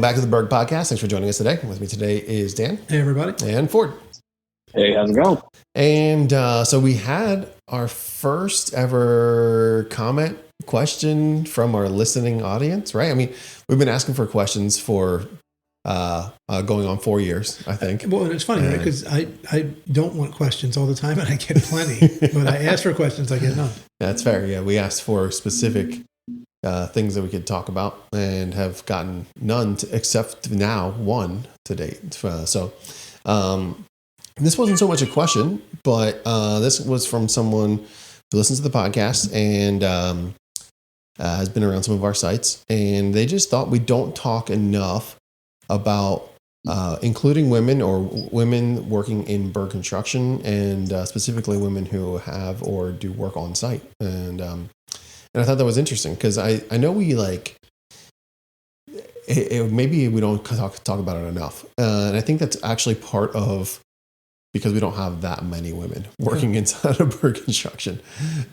back to the Berg Podcast. Thanks for joining us today. With me today is Dan. Hey, everybody. And Ford. Hey, how's it going? And so we had our first ever question from our listening audience, right? I mean, we've been asking for questions for going on 4 years, I think. Well, it's funny, right? Because I don't want questions all the time, and I get plenty. But I ask for questions, I get none. That's fair. Yeah, we asked for specific things that we could talk about and have gotten none except now one to date. This wasn't so much a question, but this was from someone who listens to the podcast and has been around some of our sites. And they just thought we don't talk enough about including women or women working in Berg construction, and specifically women who have or do work on site. And I thought that was interesting because I know we maybe we don't talk about it enough. And I think that's actually part of because we don't have that many women working inside of Berg construction.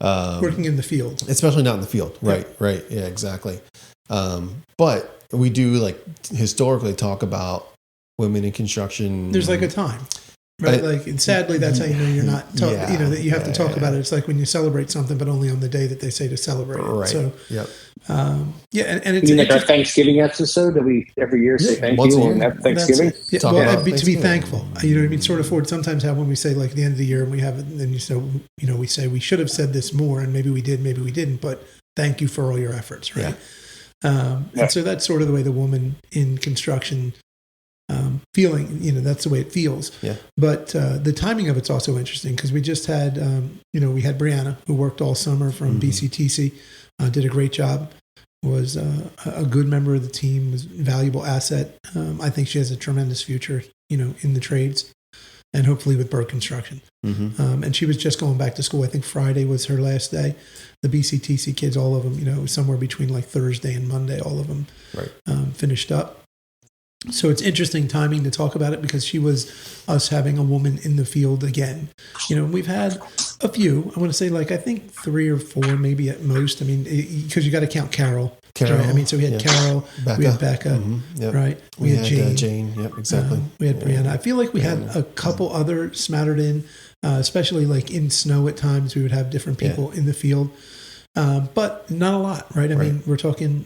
Working in the field. Especially not in the field. Right, right. Yeah, exactly. But we do historically talk about women in construction. There's a time. Right, and sadly, that's how you know you're not. That you have to talk about it. It's like when you celebrate something, but only on the day that they say to celebrate it. Right. So, yep. And it's like our Thanksgiving episode that we every year say thank you on Thanksgiving. To be thankful. You know what I mean? Sort of Ford. Sometimes how when we say at the end of the year and we have it, and then we say we should have said this more, and maybe we did, maybe we didn't, but thank you for all your efforts, right? Yeah. And so that's sort of the way the woman in construction. Feeling, that's the way it feels. Yeah. But the timing of it's also interesting because we just had, we had Brianna who worked all summer from BCTC, did a great job, was a good member of the team, was a valuable asset. I think she has a tremendous future, in the trades and hopefully with Berg construction. Mm-hmm. And she was just going back to school. I think Friday was her last day. The BCTC kids, all of them, somewhere between Thursday and Monday, all of them finished up. So it's interesting timing to talk about it because she was us having a woman in the field again. We've had a few. I want to say I think 3 or 4 maybe at most. I mean, because you got to count Carol. Right? I mean, so we had Carol, Becca. We had Becca, right? We had Jane. Jane, yep, exactly. We had Brianna. I feel like we had a couple other smattered in, especially in snow at times. We would have different people in the field. But not a lot, right? I mean, we're talking,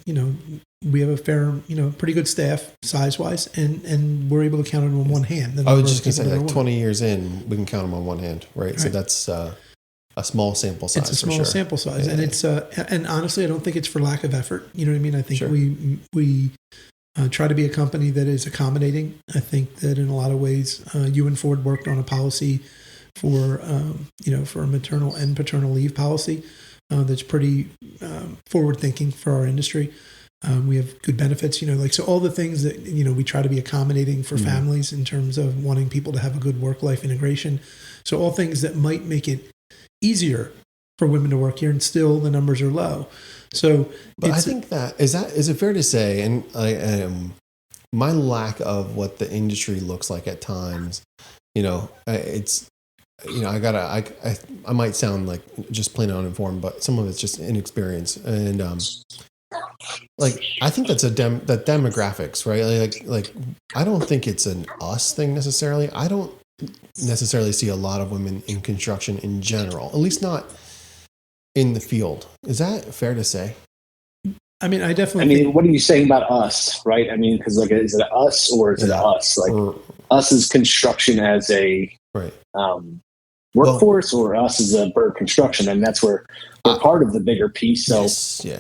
we have a fair, pretty good staff size-wise, and we're able to count it on one hand. I was just going to say, 20 years in, we can count them on one hand, right? So that's a small sample size. It's a small sample size, and it's and honestly, I don't think it's for lack of effort. You know what I mean? I think we try to be a company that is accommodating. I think that in a lot of ways, you and Ford worked on a policy for for a maternal and paternal leave policy. That's pretty forward thinking for our industry. We have good benefits, so all the things that, we try to be accommodating for families in terms of wanting people to have a good work-life integration. So all things that might make it easier for women to work here, and still the numbers are low. So but I think is it fair to say, and my lack of what the industry looks like at times, it's, I might sound like just plain uninformed, but some of it's just inexperience. And I think that's that demographics, right? Like I don't think it's an us thing necessarily. I don't necessarily see a lot of women in construction in general, at least not in the field. Is that fair to say? I mean, I definitely. What are you saying about us, right? I mean, because is it us or is it us? Us is construction as a workforce, or us as a Berg construction, and that's where we're part of the bigger piece. So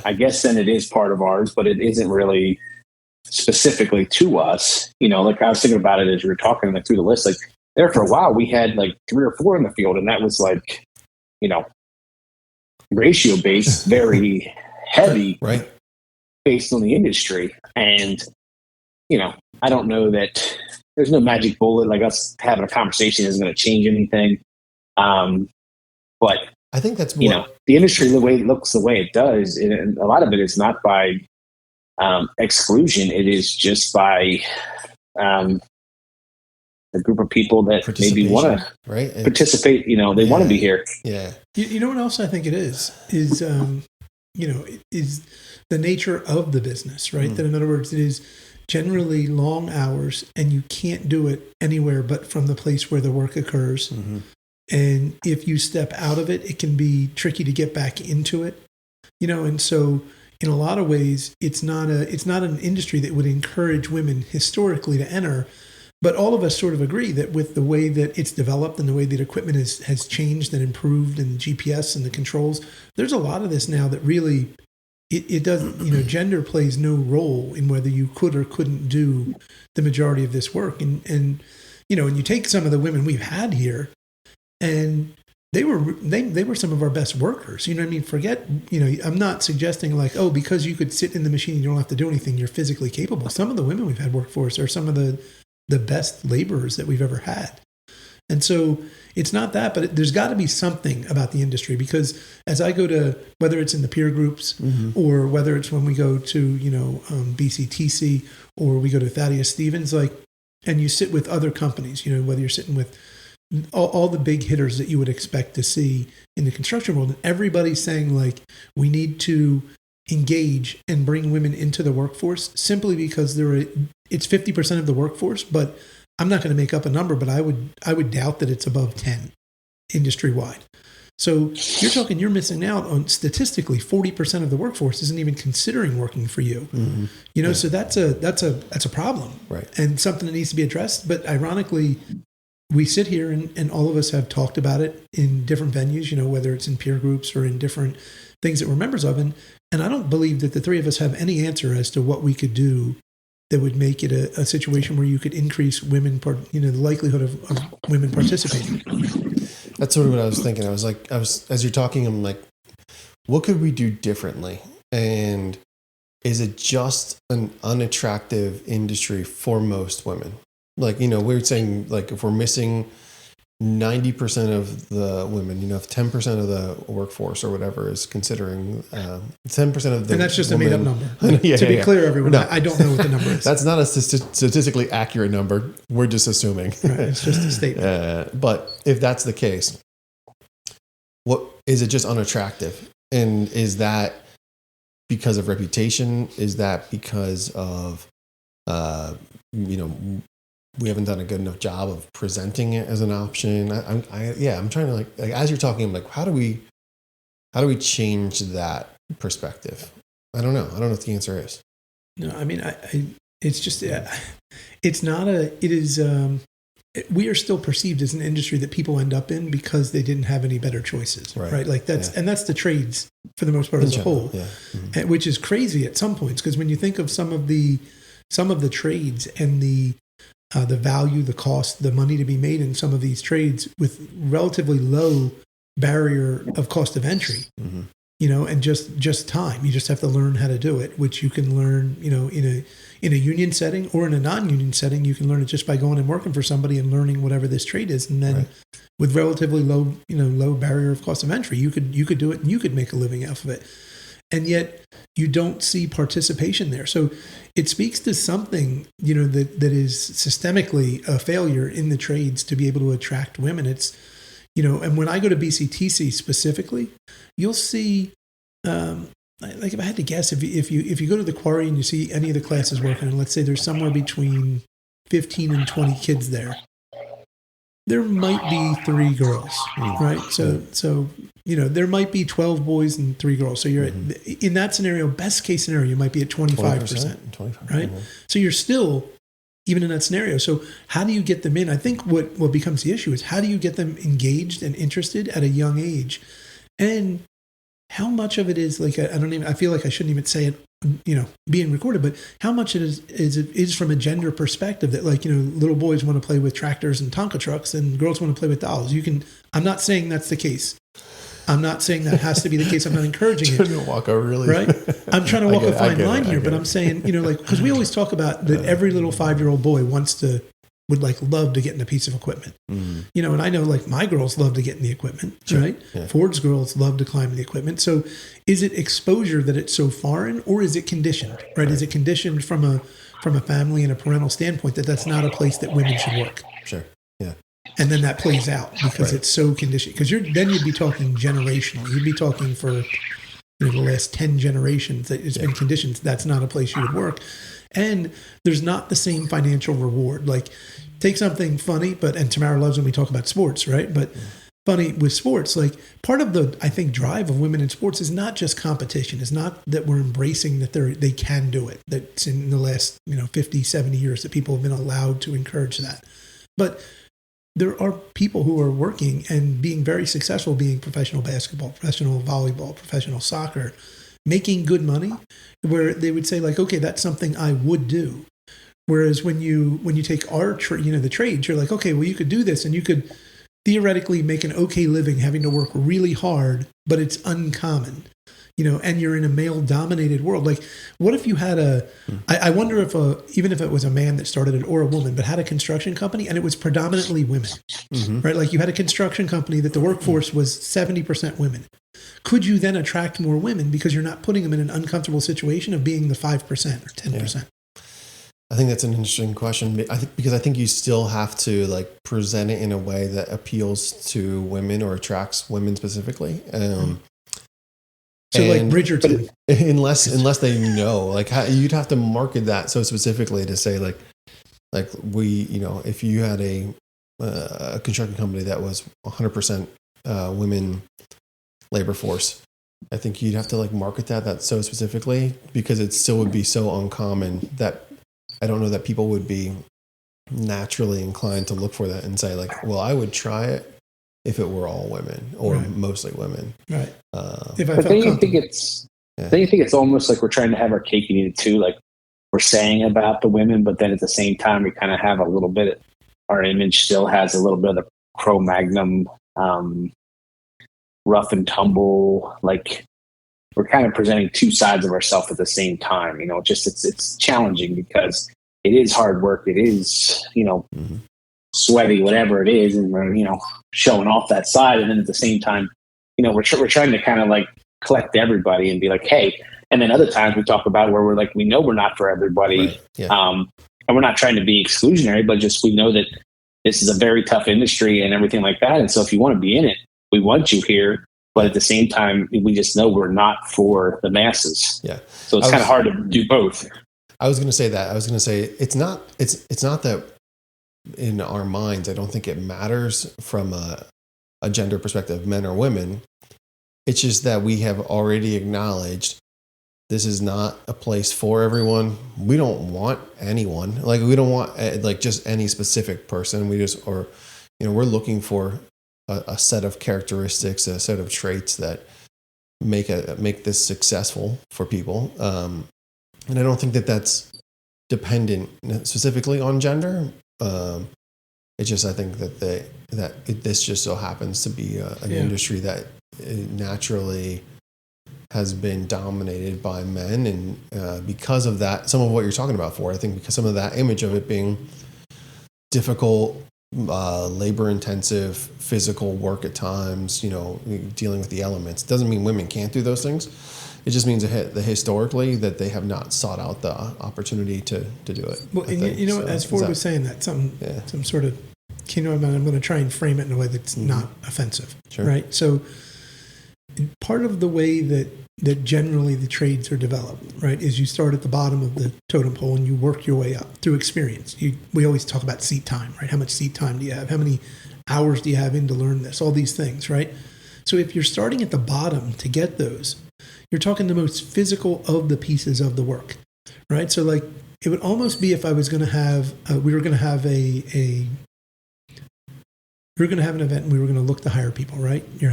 I guess then it is part of ours, but it isn't really specifically to us. I was thinking about it as you were talking through the list. There for a while, we had 3 or 4 in the field, and that was ratio based, very heavy, right? Based on the industry. And I don't know that there's no magic bullet. Us having a conversation isn't going to change anything. But I think that's the industry, the way it looks, the way it does, and a lot of it is not by exclusion. It is just by a group of people that maybe want to participate. They want to be here. Yeah. You know what else I think it is is the nature of the business, right? That in other words, it is generally long hours, and you can't do it anywhere but from the place where the work occurs. Mm-hmm. And if you step out of it, it can be tricky to get back into it, and so in a lot of ways, it's not an industry that would encourage women historically to enter. But all of us sort of agree that with the way that it's developed and the way that equipment has changed and improved, and the GPS and the controls, there's a lot of this now that really it doesn't, gender plays no role in whether you could or couldn't do the majority of this work. And you take some of the women we've had here, and they were some of our best workers. You know what I mean? Forget, I'm not suggesting like, oh, because you could sit in the machine and you don't have to do anything, you're physically capable. Some of the women we've had work for us are some of the best laborers that we've ever had. And so it's not that, but there's got to be something about the industry, because as I go to, whether it's in the peer groups Mm-hmm. or whether it's when we go to, BCTC, or we go to Thaddeus Stevens, and you sit with other companies, whether you're sitting with all the big hitters that you would expect to see in the construction world, and everybody's saying like, we need to engage and bring women into the workforce simply because it's 50% of the workforce, but I'm not going to make up a number, but I would doubt that it's above 10 industry wide. So you're missing out on, statistically, 40% of the workforce isn't even considering working for you. Mm-hmm. So that's a problem, right? And something that needs to be addressed. But ironically, we sit here and all of us have talked about it in different venues, whether it's in peer groups or in different things that we're members of. And I don't believe that the three of us have any answer as to what we could do that would make it a situation where you could increase women, the likelihood of women participating. That's sort of what I was thinking. As you're talking, I'm like, what could we do differently? And is it just an unattractive industry for most women? Like, we're saying, like, if we're missing 90% of the women, if 10% of the workforce or whatever is considering 10% of the, and that's just a made up number. Yeah, to be clear, everyone, no. I don't know what the number is. That's not a statistically accurate number. We're just assuming. Right, it's just a statement. But if that's the case, what is it? Just unattractive, and is that because of reputation? Is that because of we haven't done a good enough job of presenting it as an option? I'm trying to like as you're talking, I'm like, how do we change that perspective? I don't know what the answer is. No, I mean, it's just, it's not it is, we are still perceived as an industry that people end up in because they didn't have any better choices, right? Like and that's the trades for the most part as a whole, Mm-hmm. Which is crazy at some points. Because when you think of some of the trades and the value, the cost, the money to be made in some of these trades with relatively low barrier of cost of entry, mm-hmm. And just time. You just have to learn how to do it, which you can learn, in a union setting or in a non-union setting. You can learn it just by going and working for somebody and learning whatever this trade is. And then with relatively low barrier of cost of entry, you could do it and you could make a living off of it. And yet you don't see participation there. So it speaks to something, that is systemically a failure in the trades to be able to attract women. It's, and when I go to BCTC specifically, you'll see, like if I had to guess, if you go to the quarry and you see any of the classes working, and let's say there's somewhere between 15 and 20 kids there might be 3 girls, right? So there might be 12 boys and 3 girls. So you're in that scenario, best case scenario, you might be at 25%, 25, right? Mm-hmm. So you're still even in that scenario. So how do you get them in? I think what becomes the issue is how do you get them engaged and interested at a young age? And how much of it is like, I feel like I shouldn't even say it, being recorded, but how much it is from a gender perspective that little boys want to play with tractors and Tonka trucks and girls want to play with dolls. I'm not saying that's the case. I'm not saying that has to be the case. I'm not encouraging it. Trying to walk a really right. I'm trying to walk a fine line here, but I'm saying, because we always talk about that every little 5-year-old boy would love to get in a piece of equipment, and I know my girls love to get in the equipment, right? Yeah. Ford's girls love to climb in the equipment. So is it exposure that it's so foreign, or is it conditioned, right? Is it conditioned from a family and a parental standpoint that that's not a place that women should work? Sure. Yeah. And then that plays out because it's so conditioned. Because then you'd be talking generational. You'd be talking for the last 10 generations that it's been conditioned. That's not a place you would work. And there's not the same financial reward. Like, take something funny, and Tamara loves when we talk about sports, right? But funny with sports, like part of the, I think, drive of women in sports is not just competition. It's not that we're embracing that they can do it. That's in the last, 50, 70 years that people have been allowed to encourage that. But there are people who are working and being very successful, being professional basketball, professional volleyball, professional soccer, making good money, where they would say like, okay, that's something I would do. Whereas when you take our the trades, you're like, okay, well, you could do this and you could theoretically make an okay living having to work really hard, but it's uncommon, and you're in a male-dominated world. Like, what if you had I wonder if even if it was a man that started it or a woman, but had a construction company and it was predominantly women, right? Like you had a construction company that the workforce was 70% women. Could you then attract more women because you're not putting them in an uncomfortable situation of being the 5% or 10%? Yeah. I think that's an interesting question. Because I think you still have to like present it in a way that appeals to women or attracts women specifically. So like Bridgerton, unless they know, like you'd have to market that so specifically to say like we, if you had a construction company that was 100% women labor force, I think you'd have to like market that so specifically because it still would be so uncommon that I don't know that people would be naturally inclined to look for that and say like, well, I would try it if it were all women or mostly women. Right. But then you think it's almost like we're trying to have our cake and eat it too. Like we're saying about the women, but then at the same time, we kind of have a little bit, our image still has a little bit of the Cro-Magnon, rough and tumble, like we're kind of presenting two sides of ourselves at the same time. It's challenging because it is hard work. It is, sweaty, whatever it is. And we're, showing off that side. And then at the same time, we're trying to kind of like collect everybody and be like, hey, and then other times we talk about where we're like, we know we're not for everybody. Right. Yeah. And we're not trying to be exclusionary, but just, we know that this is a very tough industry and everything like that. And so if you want to be in it, we want you here. But at the same time, we just know we're not for the masses. Yeah. So it's kind of hard to do both. I was going to say that. I was going to say it's not that in our minds, I don't think it matters from a gender perspective, men or women. It's just that we have already acknowledged this is not a place for everyone. We don't want anyone. Like we don't want like just any specific person. We're looking for a set of characteristics, a set of traits that make this successful for people. And I don't think that that's dependent specifically on gender. It's just, I think that this just so happens to be an industry that naturally has been dominated by men. And because of that, some of what you're talking about, I think because some of that image of it being difficult, labor intensive, physical work at times, dealing with the elements. It doesn't mean women can't do those things. It just means that historically that they have not sought out the opportunity to do it. Well, as Ford was saying that, some sort of, I'm going to try and frame it in a way that's not offensive, right? So part of the way that generally the trades are developed, right, is you start at the bottom of the totem pole and you work your way up through experience. We always talk about seat time, right? How much seat time do you have? How many hours do you have in to learn this? All these things, right? So if you're starting at the bottom to get those, you're talking the most physical of the pieces of the work, right? So like it would almost be if I was going to have, we were going to have an event and we were going to look to hire people, right? You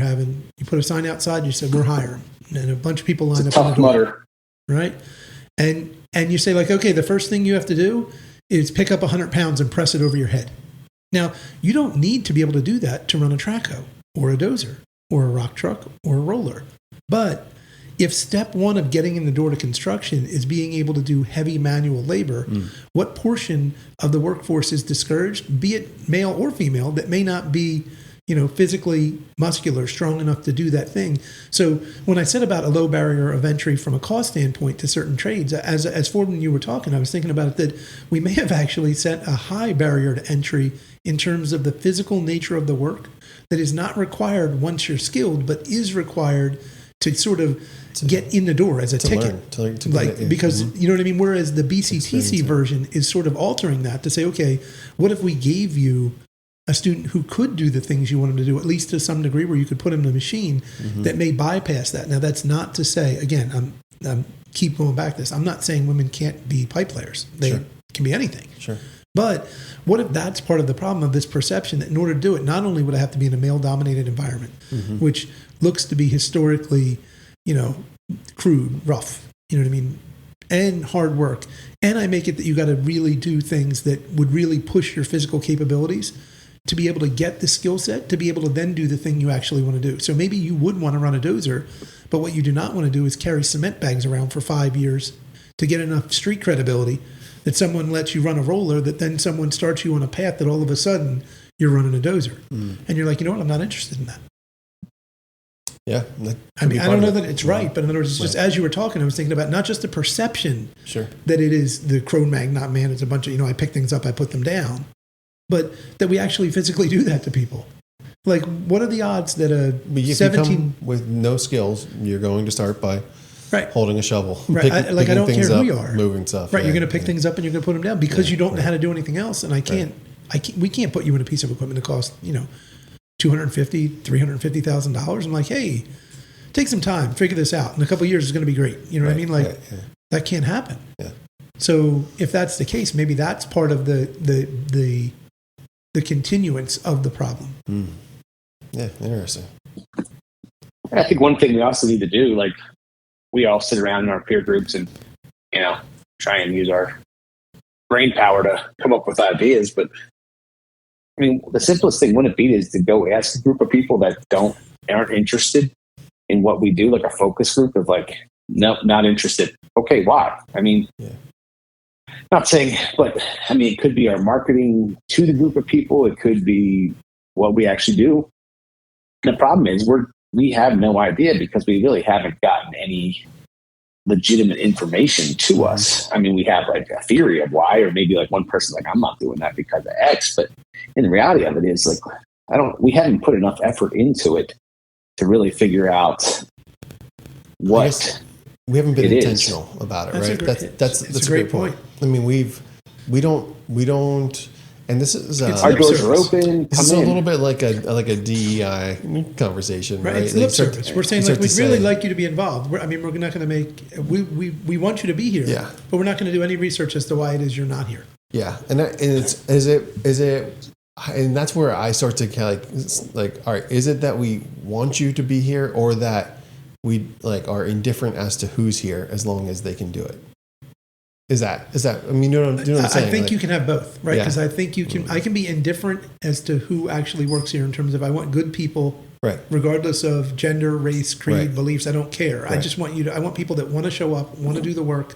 put a sign outside, you said, we're hiring. And a bunch of people line up on the door, mutter. Right? And you say like, okay, the first thing you have to do is pick up 100 pounds and press it over your head. Now, you don't need to be able to do that to run a trackhoe or a dozer or a rock truck or a roller. But if step one of getting in the door to construction is being able to do heavy manual labor, what portion of the workforce is discouraged, be it male or female, that may not be, physically muscular, strong enough to do that thing? So when I said about a low barrier of entry from a cost standpoint to certain trades, as Ford and you were talking, I was thinking about it that we may have actually set a high barrier to entry in terms of the physical nature of the work that is not required once you're skilled, but is required to sort of get in the door as a ticket. Because you know what I mean? Whereas the BCTC version is sort of altering that to say, okay, what if we gave you a student who could do the things you want him to do, at least to some degree, where you could put him in a machine that may bypass that. Now, that's not to say, again, I'm keep going back to this. I'm not saying women can't be pipe players. They can be anything. Sure. But what if that's part of the problem of this perception that in order to do it, not only would I have to be in a male-dominated environment, which looks to be historically, crude, rough, you know what I mean, and hard work, and I make it that you got to really do things that would really push your physical capabilities to be able to get the skill set, to be able to then do the thing you actually want to do. So maybe you would want to run a dozer, but what you do not want to do is carry cement bags around for 5 years to get enough street credibility that someone lets you run a roller, that then someone starts you on a path that all of a sudden you're running a dozer. And you're like, you know what, I'm not interested in that. Yeah. I mean, I don't know that it's right, but in other words, it's just as you were talking, I was thinking about not just the perception that it is the Cro-Magnon man, it's a bunch of, I pick things up, I put them down, but that we actually physically do that to people. Like, what are the odds that a 17 with no skills, you're going to start by holding a shovel, I don't care who you are, moving stuff. Right, you're going to pick things up and you're going to put them down because you don't know how to do anything else. And we can't put you in a piece of equipment that costs $250,000, $350,000. I'm like, hey, take some time, figure this out. In a couple of years, it's going to be great. You know what I mean? Like, that can't happen. Yeah. So if that's the case, maybe that's part of the continuance of the problem. Yeah, interesting. I think one thing we also need to do, like, we all sit around in our peer groups and, try and use our brain power to come up with ideas. But I mean, the simplest thing wouldn't be is to go ask a group of people that aren't interested in what we do, like a focus group of like, nope, not interested. Okay, why? I mean, not saying, but I mean, it could be our marketing to the group of people. It could be what we actually do. And the problem is we have no idea because we really haven't gotten any legitimate information to us. I mean, we have like a theory of why, or maybe like one person's like, I'm not doing that because of X, but in the reality of it is like, we haven't put enough effort into it to really figure out what we haven't been intentional about it, right? That's a great point. I mean, we don't, and this is our doors are open. This is a little bit like a DEI conversation, right? It's lip service. We're saying like we'd really like you to be involved. We're not going to make we want you to be here, but we're not going to do any research as to why it is you're not here. Yeah, and is it, and that's where I start to like, all right, is it that we want you to be here, or that we like are indifferent as to who's here as long as they can do it? Is that? I mean, you know what I'm saying? I think you can have both, right? Because I think I can be indifferent as to who actually works here in terms of I want good people, right? Regardless of gender, race, creed, beliefs. I don't care. I just want I want people that want to show up, want to do the work,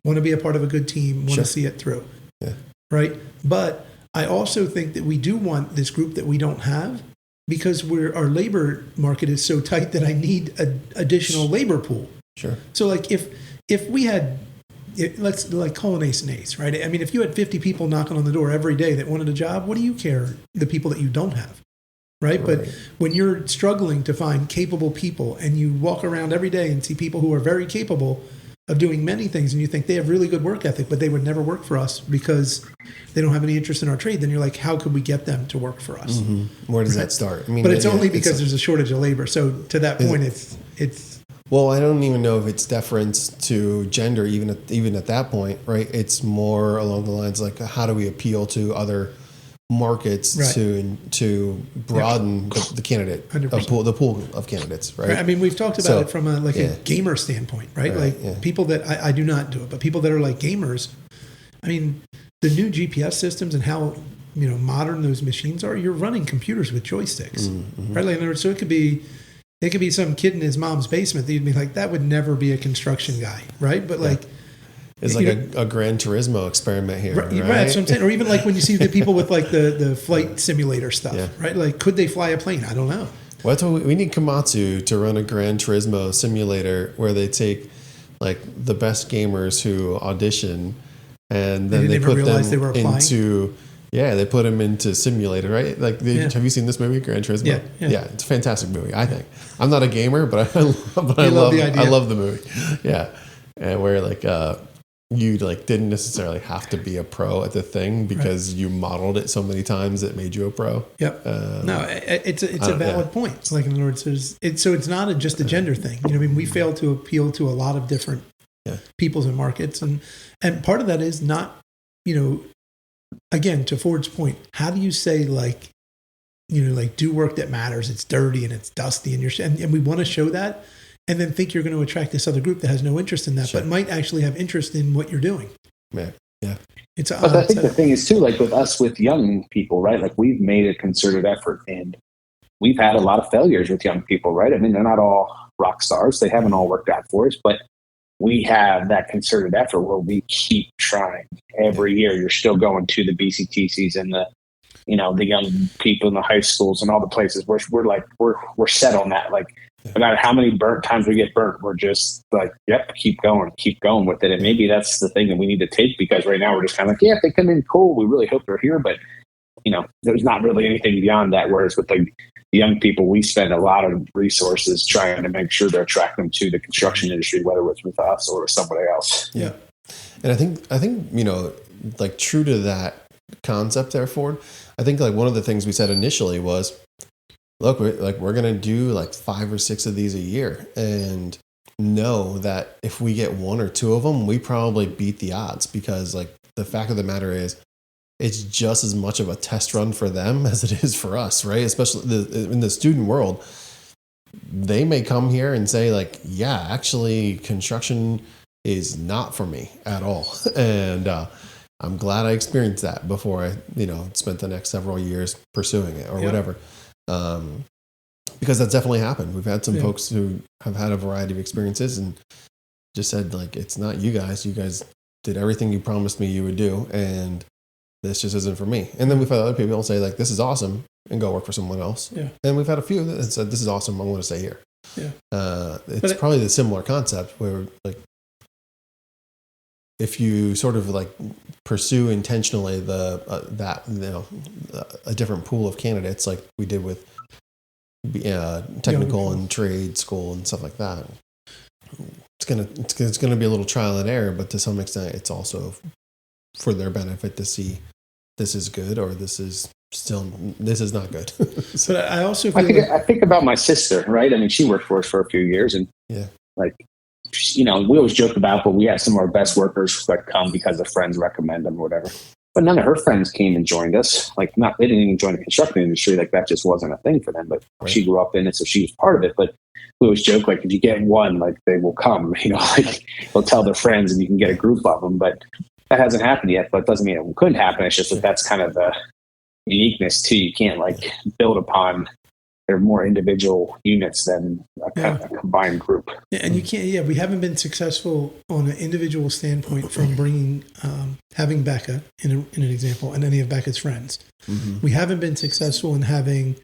want to be a part of a good team, want to see it through. Yeah. Right. But I also think that we do want this group that we don't have, because our labor market is so tight that I need an additional labor pool. Sure. So like if we had, let's like call an ace and ace, right? I mean, if you had 50 people knocking on the door every day that wanted a job, what do you care? The people that you don't have, right? But when you're struggling to find capable people and you walk around every day and see people who are very capable of doing many things and you think they have really good work ethic, but they would never work for us because they don't have any interest in our trade, then you're like, how could we get them to work for us? Mm-hmm. Where does that start? I mean, but it's only because there's a shortage of labor. So to that point, it's well, I don't even know if it's deference to gender, even at that point, right? It's more along the lines like, how do we appeal to other markets to broaden the candidate the pool of candidates, right? I mean, we've talked about it from a gamer standpoint, right? People that I do not do it, but people that are like gamers. I mean, the new GPS systems and how modern those machines are. You're running computers with joysticks, right? Like, so it could be some kid in his mom's basement that you'd be like, that would never be a construction guy, right? But like, it's like a Gran Turismo experiment here, right? That's what I'm saying. Or even like when you see the people with like the flight simulator stuff, right? Like, could they fly a plane? I don't know. Well, that's what we need Komatsu to run a Gran Turismo simulator where they take like the best gamers who audition and then they put them Yeah, they put him into Simulator, right? Like, have you seen this movie, Gran Turismo? Yeah, it's a fantastic movie. I think I'm not a gamer, but I love the idea. I love the movie. Yeah, and where like you like didn't necessarily have to be a pro at the thing because you modeled it so many times it made you a pro. Yep. No, it's a valid point. It's like, in other words, it's not just a gender thing. You know, I mean, we fail to appeal to a lot of different peoples and markets, and part of that is not, you know, again, to Ford's point, how do you say, like, you know, like, do work that matters? It's dirty and it's dusty, and we want to show that, and then think you're going to attract this other group that has no interest in that, but might actually have interest in what you're doing. Yeah. But I think the thing is too, like with young people, right? Like, we've made a concerted effort, and we've had a lot of failures with young people, right? I mean, they're not all rock stars; they haven't all worked out for us, but we have that concerted effort where we keep trying every year. You're still going to the BCTCs and the young people in the high schools and all the places. We're set on that. Like, no matter how many times we get burnt, we're just like, yep, keep going with it. And maybe that's the thing that we need to take, because right now we're just kind of like, yeah, if they come in, cool. We really hope they're here, but you know, there's not really anything beyond that. Whereas with the young people, we spend a lot of resources trying to make sure to attract them to the construction industry, whether it's with us or with somebody else. Yeah. And I think, you know, like, true to that concept there, Ford, I think like one of the things we said initially was, look, we're going to do like 5 or 6 of these a year, and know that if we get 1 or 2 of them, we probably beat the odds, because like the fact of the matter is, it's just as much of a test run for them as it is for us, right? Especially in the student world, they may come here and say like, yeah, actually construction is not for me at all. And I'm glad I experienced that before I, you know, spent the next several years pursuing it or whatever. Because that's definitely happened. We've had some folks who have had a variety of experiences and just said like, it's not you guys. You guys did everything you promised me you would do, and this just isn't for me. And then we've had other people say like, this is awesome, and go work for someone else. Yeah. And we've had a few that said, this is awesome, I want to stay here. Yeah. It's probably the similar concept where like, if you sort of like pursue intentionally a different pool of candidates, like we did with technical and trade school and stuff like that, it's gonna be a little trial and error, but to some extent, it's also for their benefit to see this is good or this is not good. So, but I also I think about my sister, right? I mean, she worked for us for a few years, and like, you know, we always joke about, but we have some of our best workers that come because of friends recommend them or whatever. But none of her friends came and joined us. Like, they didn't even join the construction industry. Like, that just wasn't a thing for them. But she grew up in it, so she was part of it. But we always joke, like, if you get one, like, they will come. You know, like, they'll tell their friends, and you can get a group of them. But that hasn't happened yet. But it doesn't mean it couldn't happen. It's just that's kind of the uniqueness too. You can't like build upon. They're more individual units than a combined group. Yeah, and you can't. Yeah, we haven't been successful on an individual standpoint from bringing having Becca in an example, and any of Becca's friends. Mm-hmm. We haven't been successful in having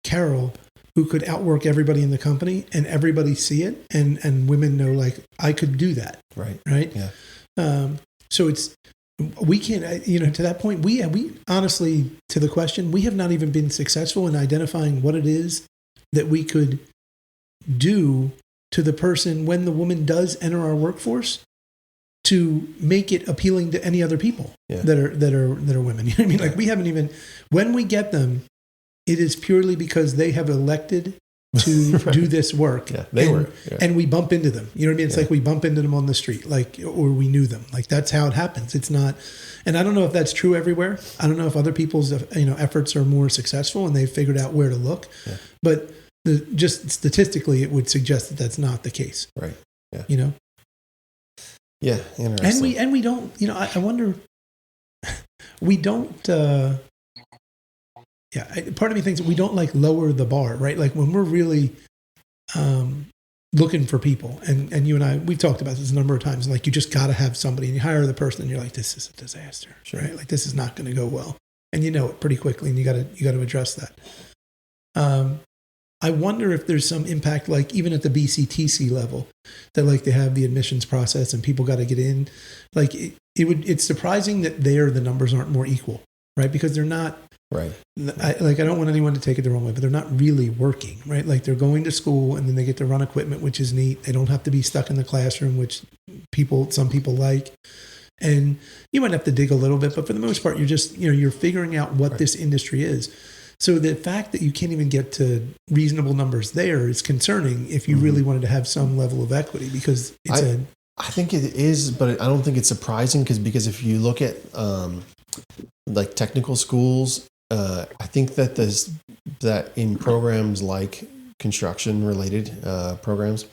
Carol, who could outwork everybody in the company, and everybody see it, and women know like I could do that. Right. Yeah. So it's. We can't, you know, to that point, we honestly, to the question, we have not even been successful in identifying what it is that we could do to the person when the woman does enter our workforce to make it appealing to any other people that are women. You know what I mean? Like, we haven't even, when we get them, it is purely because they have elected to do this work. And we bump into them. You know what I mean? It's like we bump into them on the street, like, or we knew them. Like, that's how it happens. It's not, and I don't know if that's true everywhere. I don't know if other people's, efforts are more successful and they've figured out where to look. Yeah. But just statistically, it would suggest that that's not the case. Right. Yeah. You know? Yeah. Interesting. And we don't, I wonder, we don't, part of me thinks that we don't like lower the bar, right? Like, when we're really looking for people, and you and I, we've talked about this a number of times, like, you just got to have somebody, and you hire the person and you're like, this is a disaster, right? Like, this is not going to go well. And you know it pretty quickly, and you got to address that. I wonder if there's some impact, like even at the BCTC level, that like they have the admissions process and people got to get in. Like it's surprising that the numbers aren't more equal. right? Because they're not, right. I don't want anyone to take it the wrong way, but they're not really working, right? Like they're going to school and then they get to run equipment, which is neat. They don't have to be stuck in the classroom, which some people like. And you might have to dig a little bit, but for the most part, you're just, you're figuring out what this industry is. So the fact that you can't even get to reasonable numbers there is concerning if you really wanted to have some level of equity, because it's I think it is, but I don't think it's surprising because if you look at like technical schools, I think that in programs like construction related programs,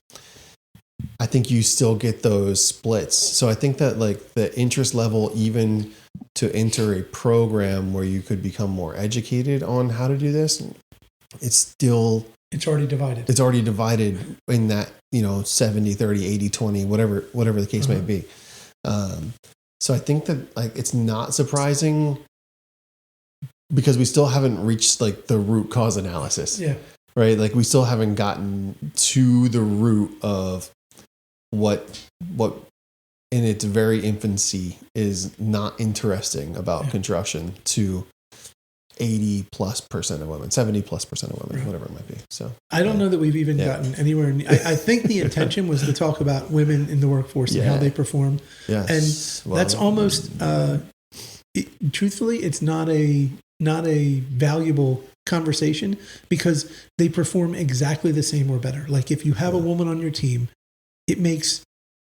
I think you still get those splits. So I think that like the interest level, even to enter a program where you could become more educated on how to do this, it's already divided. It's already divided in that, 70, 30, 80, 20, whatever the case may be. So I think that like, it's not surprising because we still haven't reached like the root cause analysis. Yeah. Right. Like we still haven't gotten to the root of what in its very infancy is not interesting about construction to 80+% of women, 70+% of women, whatever it might be. So I don't know that we've even gotten anywhere. I think the intention was to talk about women in the workforce and how they perform. Yes. And that's almost, truthfully, it's not a valuable conversation because they perform exactly the same or better. Like if you have a woman on your team, it makes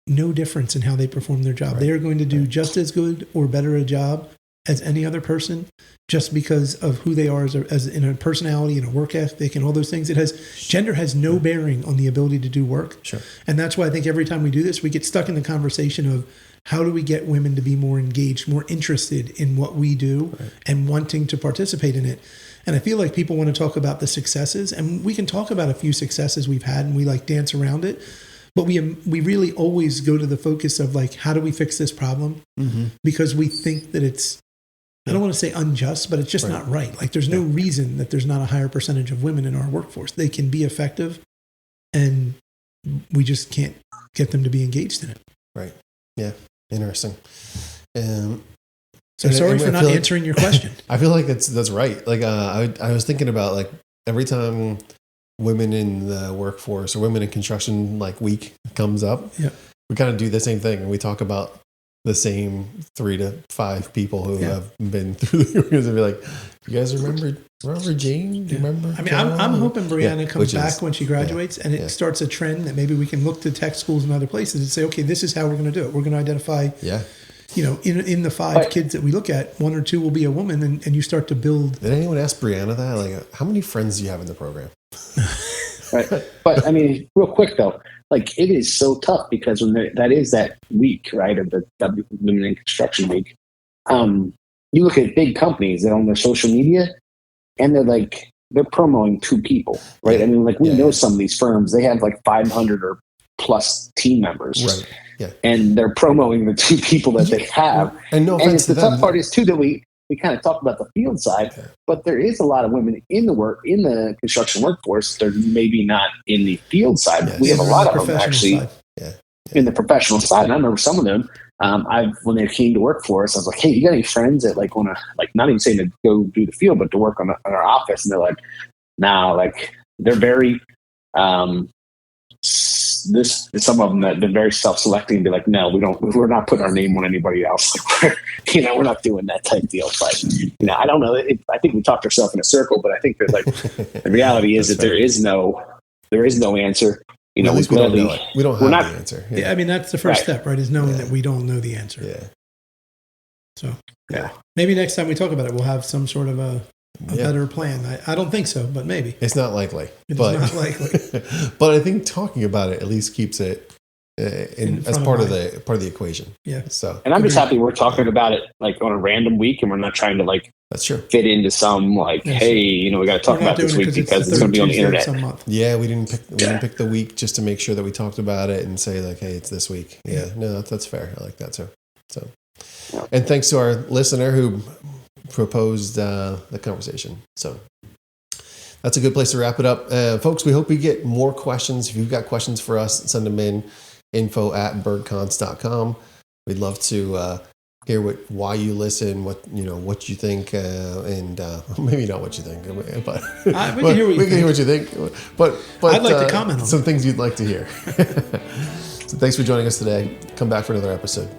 no difference in how they perform their job. They are going to do just as good or better a job as any other person, just because of who they are as in a personality and a work ethic and all those things. Gender has no bearing on the ability to do work. Sure. And that's why I think every time we do this, we get stuck in the conversation of how do we get women to be more engaged, more interested in what we do and wanting to participate in it. And I feel like people want to talk about the successes, and we can talk about a few successes we've had and we like dance around it. But we really always go to the focus of like, how do we fix this problem? Because we think that it's, I don't want to say unjust, but it's just not right. Like there's no reason that there's not a higher percentage of women in our workforce. They can be effective and we just can't get them to be engaged in it. Right. Yeah. Interesting. So sorry for not answering your question. I feel like that's right. Like I was thinking about like every time women in the workforce or women in construction like week comes up, we kind of do the same thing and we talk about the same 3 to 5 people who have been through the years and be like, you guys remember Jane? Do you remember? I mean, I'm hoping Brianna comes back when she graduates and it starts a trend that maybe we can look to tech schools and other places and say, okay, this is how we're going to do it. We're going to identify, in the 5 kids that we look at, 1 or 2 will be a woman and you start to build. Did anyone ask Brianna that? Like, how many friends do you have in the program? Right. But I mean, real quick though, like it is so tough because when that is that week, right, of the Women in Construction Week, you look at big companies that on their social media and they're promoting 2 people, right? I mean, like we know some of these firms, they have like 500 or plus team members. Right. Yeah. And they're promoting the 2 people that they have. And no offense to the tough part is too that we kind of talk about the field side, but there is a lot of women in the construction workforce. They're maybe not in the field side. But we have a lot of them actually in the professional side. And I remember some of them. When they came to work for us, I was like, "Hey, you got any friends that like want to like not even saying to go do the field, but to work on our office?" And they're like, "Nah." Like they're very some of them that they're very self-selecting and be like, no, we're not putting our name on anybody else. Like we're not doing that type deal. But I don't know. I think we talked ourselves in a circle, but I think that like the reality is that there is no answer. At least we don't know it. We don't have the answer. Yeah. I mean, that's the first step, right? Is knowing that we don't know the answer. Yeah. So maybe next time we talk about it, we'll have some sort of a better plan. I don't think so, but maybe. It's not likely. It's not likely. But I think talking about it at least keeps it as part of the equation. Yeah. So. And I'm just happy we're talking about it like on a random week, and we're not trying to like that's true fit into some like hey, we got to talk about this week because it's going to be on the internet. Yeah, we didn't pick the week just to make sure that we talked about it and say like, hey, it's this week. Yeah. No, that's fair. I like that too. So, and thanks to our listener who proposed the conversation. So that's a good place to wrap it up. Folks, we hope we get more questions. If you've got questions for us, send them in info@bergcons.com. We'd love to hear why you listen, what you think, and maybe not what you think, but we can hear what you think. But I'd like to comment on some things you'd like to hear. So thanks for joining us today. Come back for another episode.